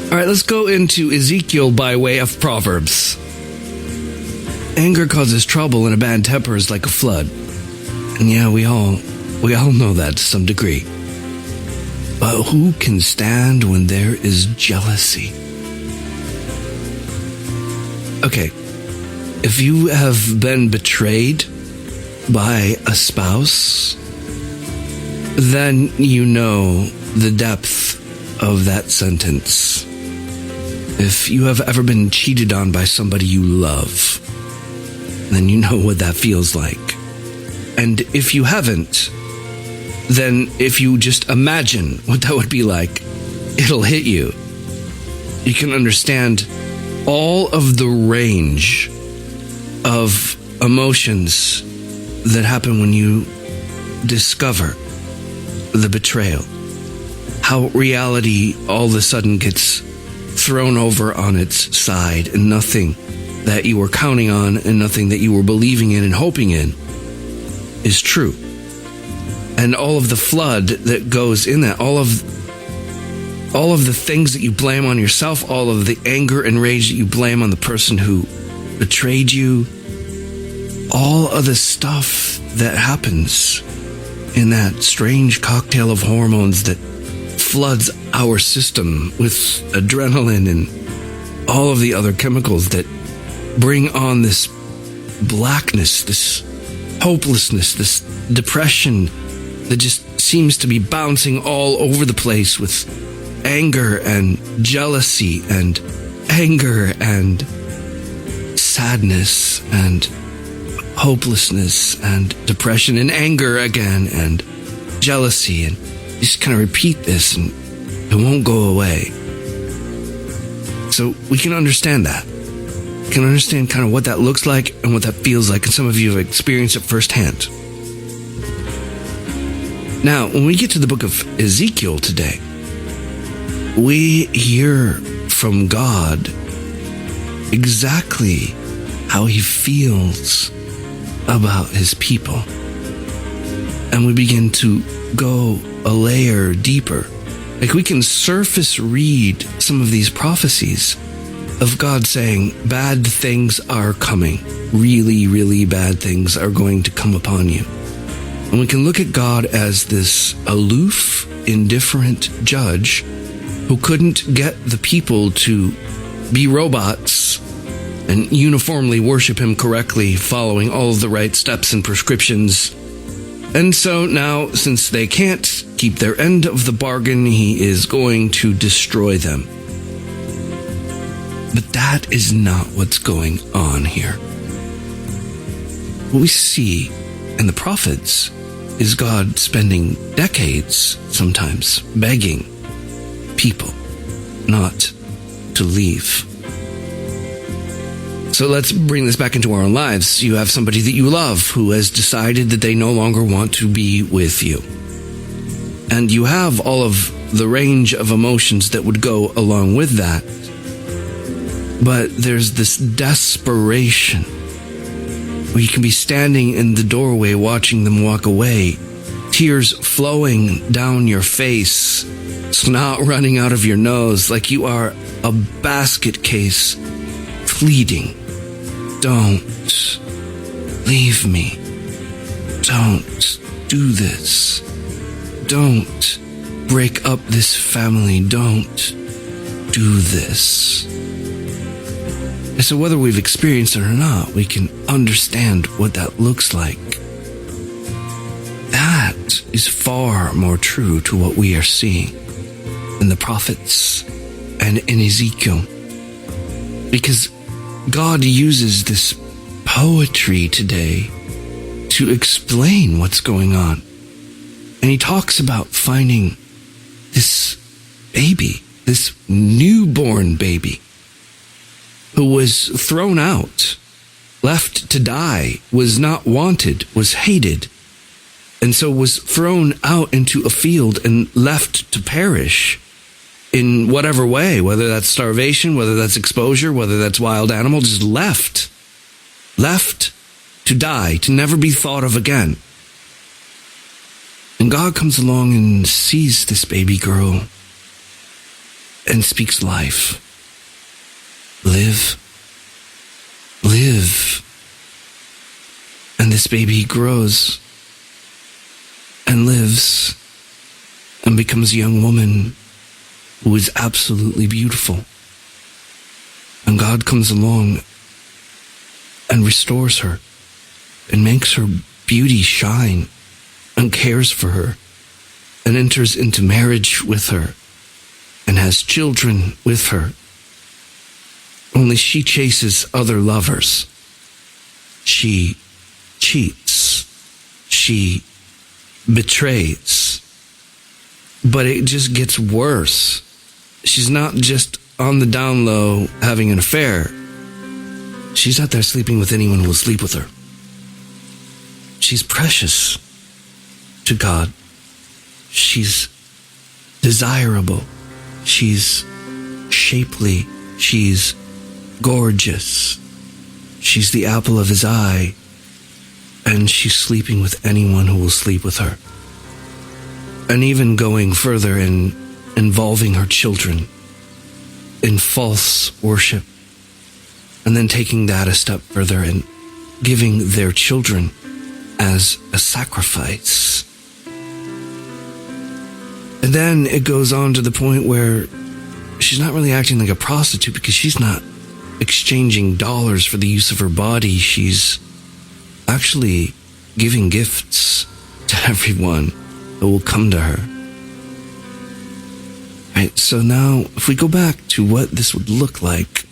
All right, let's go into Ezekiel by way of Proverbs. Anger causes trouble, and a bad temper is like a flood. And yeah, we all know that to some degree. But who can stand when there is jealousy? Okay, if you have been betrayed by a spouse, then you know the depth of that sentence. If you have ever been cheated on by somebody you love, then you know what that feels like. And if you haven't, then if you just imagine what that would be like, it'll hit you. You can understand all of the range of emotions that happen when you discover the betrayal. How reality all of a sudden gets thrown over on its side, and nothing that you were counting on and nothing that you were believing in and hoping in is true. And all of the flood that goes in that, all of the things that you blame on yourself, all of the anger and rage that you blame on the person who betrayed you, all of the stuff that happens in that strange cocktail of hormones that floods our system with adrenaline and all of the other chemicals that bring on this blackness, this hopelessness, this depression that just seems to be bouncing all over the place, with anger and jealousy and anger and sadness and hopelessness and depression and anger again and jealousy, and you just kind of repeat this and it won't go away. So we can understand that. We can understand kind of what that looks like and what that feels like, and some of you have experienced it firsthand. Now, when we get to the book of Ezekiel today, we hear from God exactly how he feels about his people. And we begin to go a layer deeper. Like, we can surface read some of these prophecies of God saying bad things are coming. Really, really bad things are going to come upon you. And we can look at God as this aloof, indifferent judge who couldn't get the people to be robots and uniformly worship him correctly, following all of the right steps and prescriptions. And so now, since they can't keep their end of the bargain, he is going to destroy them. But that is not what's going on here. What we see in the prophets is God spending decades, sometimes, begging people not to leave. So let's bring this back into our own lives. You have somebody that you love who has decided that they no longer want to be with you. And you have all of the range of emotions that would go along with that. But there's this desperation where you can be standing in the doorway watching them walk away, tears flowing down your face, snot running out of your nose, like you are a basket case pleading, "Don't leave me. Don't do this. Don't break up this family. Don't do this." And so whether we've experienced it or not, we can understand what that looks like. That is far more true to what we are seeing in the prophets and in Ezekiel. Because God uses this poetry today to explain what's going on. And he talks about finding this baby, this newborn baby, who was thrown out, left to die, was not wanted, was hated, and so was thrown out into a field and left to perish in whatever way, whether that's starvation, whether that's exposure, whether that's wild animal, just left to die, to never be thought of again. And God comes along and sees this baby girl and speaks life. Live. Live. And this baby grows and lives and becomes a young woman who is absolutely beautiful. And God comes along and restores her and makes her beauty shine and cares for her and enters into marriage with her and has children with her. Only she chases other lovers. She cheats. She betrays. But it just gets worse. She's not just on the down low having an affair. She's out there sleeping with anyone who will sleep with her. She's precious to God. She's desirable. She's shapely. She's gorgeous. She's the apple of his eye. And she's sleeping with anyone who will sleep with her. And even going further and involving her children in false worship. And then taking that a step further and giving their children as a sacrifice. And then it goes on to the point where she's not really acting like a prostitute because she's not exchanging dollars for the use of her body. She's actually giving gifts to everyone that will come to her. Right, so now if we go back to what this would look like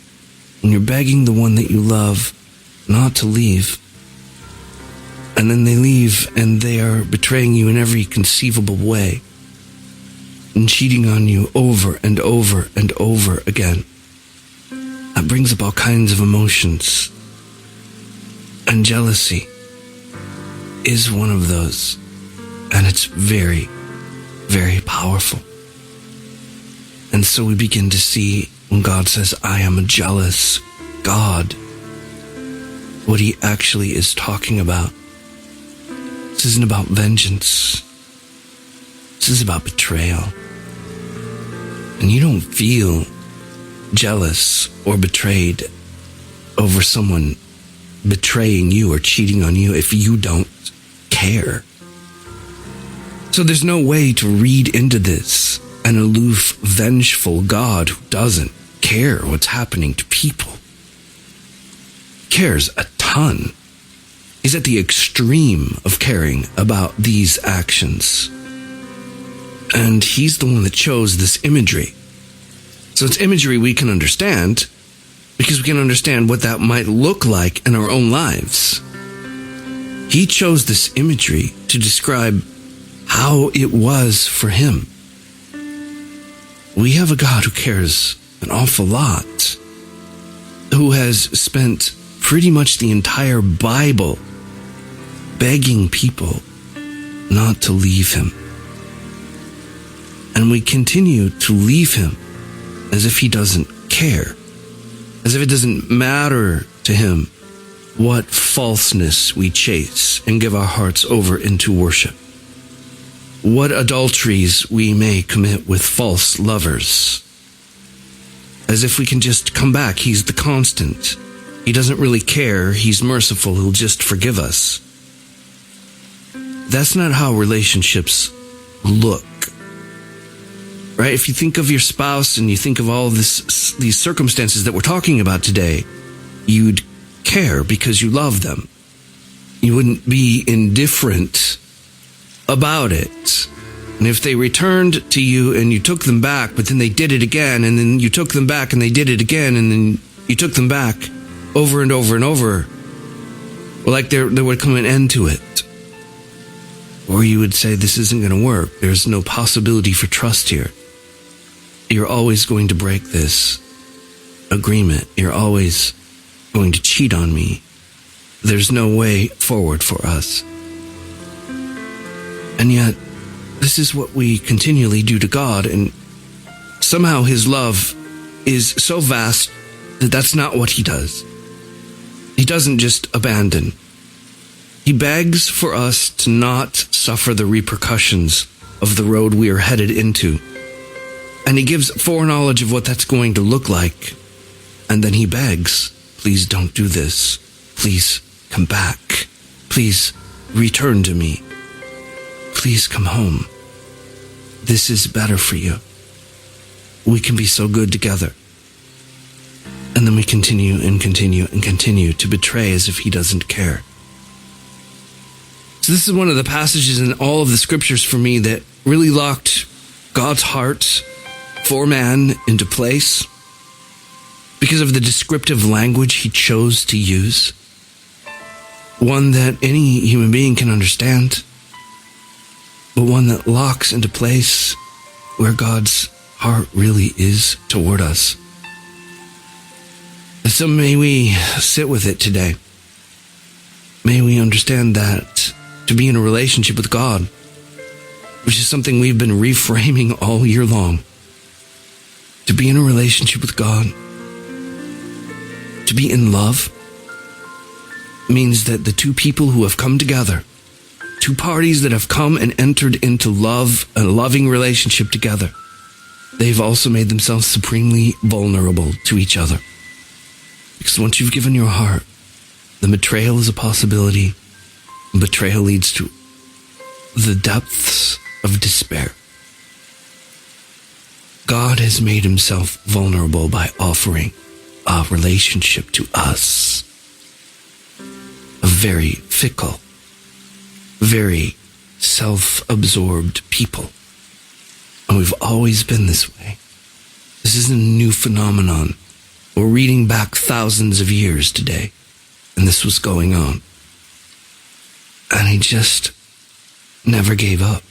when you're begging the one that you love not to leave, and then they leave and they are betraying you in every conceivable way and cheating on you over and over and over again. That brings up all kinds of emotions. And jealousy is one of those. And it's very, very powerful. And so we begin to see when God says, I am a jealous God, what he actually is talking about. This isn't about vengeance. This is about betrayal. And you don't feel jealous or betrayed over someone betraying you or cheating on you if you don't care. So there's no way to read into this an aloof, vengeful God who doesn't care what's happening to people. He cares a ton. He's at the extreme of caring about these actions. And he's the one that chose this imagery. So it's imagery we can understand because we can understand what that might look like in our own lives. He chose this imagery to describe how it was for him. We have a God who cares an awful lot, who has spent pretty much the entire Bible begging people not to leave him. And we continue to leave him as if he doesn't care, as if it doesn't matter to him what falseness we chase and give our hearts over into worship, what adulteries we may commit with false lovers, as if we can just come back. He's the constant. He doesn't really care. He's merciful. He'll just forgive us. That's not how relationships look. Right? If you think of your spouse and you think of all these circumstances that we're talking about today, you'd care because you love them. You wouldn't be indifferent about it. And if they returned to you and you took them back, but then they did it again, and then you took them back and they did it again, and then you took them back over and over and over, well, like there would come an end to it. Or you would say, this isn't going to work. There's no possibility for trust here. You're always going to break this agreement. You're always going to cheat on me. There's no way forward for us. And yet, this is what we continually do to God, and somehow his love is so vast that that's not what he does. He doesn't just abandon. He begs for us to not suffer the repercussions of the road we are headed into. And he gives foreknowledge of what that's going to look like. And then he begs, please don't do this. Please come back. Please return to me. Please come home. This is better for you. We can be so good together. And then we continue and continue and continue to betray as if he doesn't care. So this is one of the passages in all of the scriptures for me that really locked God's heart for man into place because of the descriptive language he chose to use. One that any human being can understand, but one that locks into place where God's heart really is toward us. And so may we sit with it today. May we understand that to be in a relationship with God, which is something we've been reframing all year long, to be in a relationship with God, to be in love, means that the two people who have come together, two parties that have come and entered into love, a loving relationship together, they've also made themselves supremely vulnerable to each other. Because once you've given your heart, the betrayal is a possibility. And betrayal leads to the depths of despair. God has made himself vulnerable by offering a relationship to us. A very fickle, very self-absorbed people. And we've always been this way. This isn't a new phenomenon. We're reading back thousands of years today, and this was going on. And he just never gave up.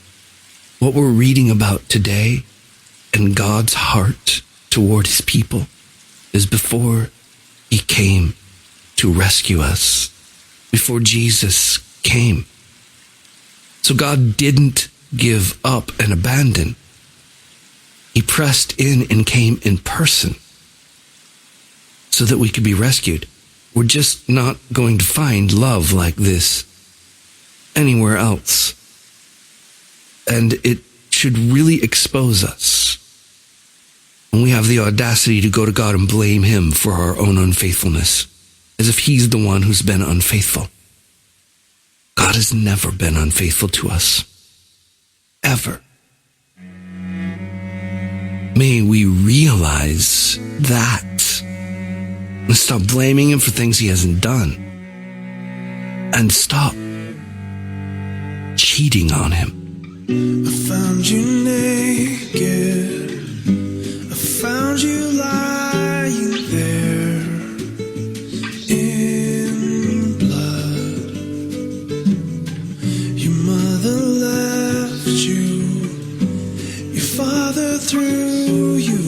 What we're reading about today and God's heart toward his people is before he came to rescue us, before Jesus came. So God didn't give up and abandon. He pressed in and came in person so that we could be rescued. We're just not going to find love like this anywhere else. And it should really expose us when we have the audacity to go to God and blame him for our own unfaithfulness, as if he's the one who's been unfaithful. God has never been unfaithful to us. Ever. May we realize that and stop blaming him for things he hasn't done. And stop cheating on him. I found you naked. I found you lying there in blood. Your mother left you. Your father threw you